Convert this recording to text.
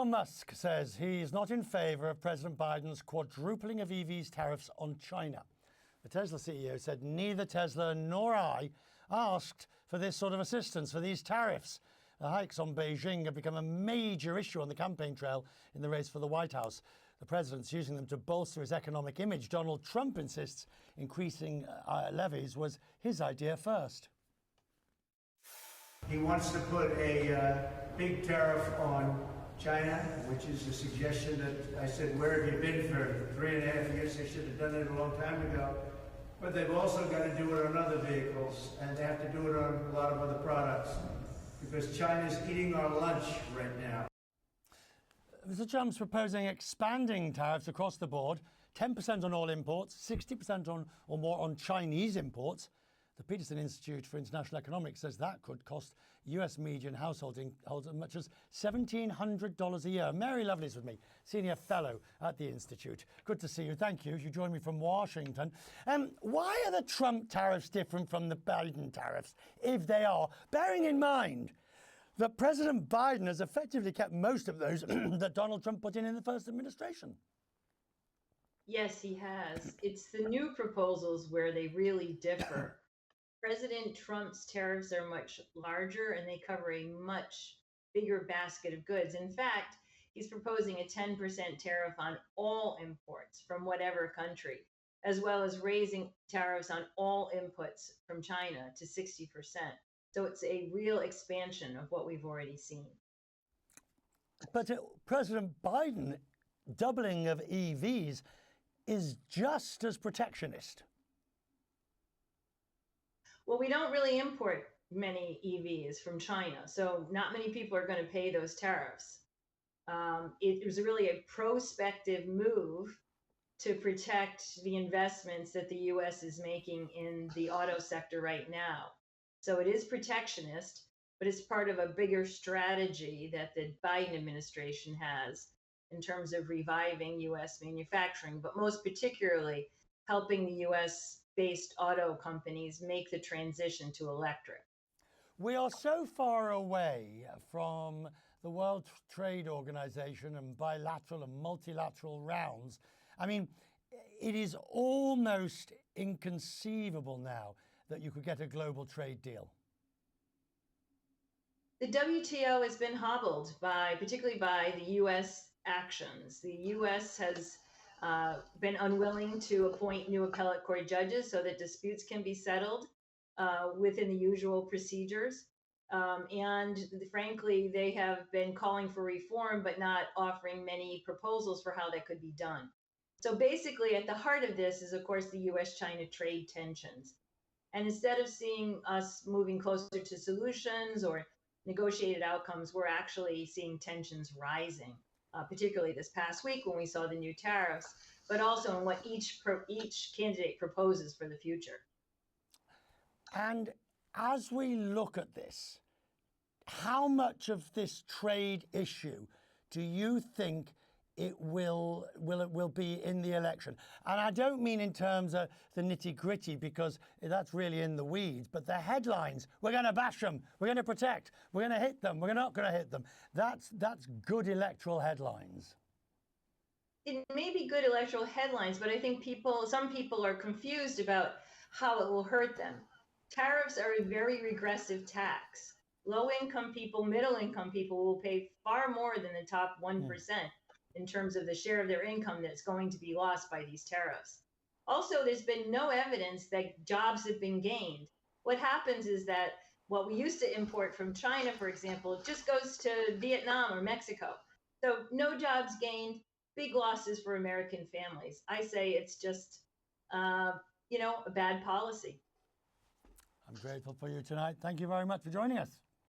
Elon Musk says he's not in favor of President Biden's quadrupling of EVs tariffs on China. The Tesla CEO said neither Tesla nor I asked for this sort of assistance, for these tariffs. The hikes on Beijing have become a major issue on the campaign trail in the race for the White House. The president's using them to bolster his economic image. Donald Trump insists increasing levies was his idea first. He wants to put a big tariff on China, which is a suggestion that I said, where have you been for 3.5 years? They should have done it a long time ago. But they've also got to do it on other vehicles, and they have to do it on a lot of other products, because China's eating our lunch right now. Mr. Trump's proposing expanding tariffs across the board, 10% on all imports, 60% on or more on Chinese imports. The Peterson Institute for International Economics says that could cost US median households as much as $1,700 a year. Mary Lovelace with me, Senior Fellow at the Institute. Good to see you. Thank you. You joined me from Washington. Why are the Trump tariffs different from the Biden tariffs, if they are, bearing in mind that President Biden has effectively kept most of those that Donald Trump put in the first administration? Yes, he has. It's the new proposals where they really differ. President Trump's tariffs are much larger and they cover a much bigger basket of goods. In fact, he's proposing a 10% tariff on all imports from whatever country, as well as raising tariffs on all inputs from China to 60%. So it's a real expansion of what we've already seen. But President Biden doubling of EVs is just as protectionist. Well, we don't really import many EVs from China, so not many people are going to pay those tariffs. It was really a prospective move to protect the investments that the U.S. is making in the auto sector right now. So it is protectionist, but it's part of a bigger strategy that the Biden administration has in terms of reviving U.S. manufacturing, but most particularly helping the U.S.-based auto companies make the transition to electric. We are so far away from the World Trade Organization and bilateral and multilateral rounds. I mean, it is almost inconceivable now that you could get a global trade deal. The WTO has been hobbled particularly by the U.S. actions. The U.S. has been unwilling to appoint new appellate court judges so that disputes can be settled within the usual procedures. And frankly, they have been calling for reform, but not offering many proposals for how that could be done. So basically, at the heart of this is, of course, the U.S.-China trade tensions. And instead of seeing us moving closer to solutions or negotiated outcomes, we're actually seeing tensions rising, particularly this past week when we saw the new tariffs, but also in what each candidate proposes for the future. And as we look at this, how much of this trade issue do you think it will be in the election? And I don't mean in terms of the nitty-gritty, because that's really in the weeds, but the headlines: we're going to bash them, we're going to protect, we're going to hit them, we're not going to hit them. That's good electoral headlines. It may be good electoral headlines, but I think some people are confused about how it will hurt them. Tariffs are a very regressive tax. Low-income people, middle-income people will pay far more than the top 1%. In terms of the share of their income that's going to be lost by these tariffs. Also, there's been no evidence that jobs have been gained. What happens is that what we used to import from China, for example, just goes to Vietnam or Mexico. So no jobs gained, big losses for American families. I say it's just, a bad policy. I'm grateful for you tonight. Thank you very much for joining us.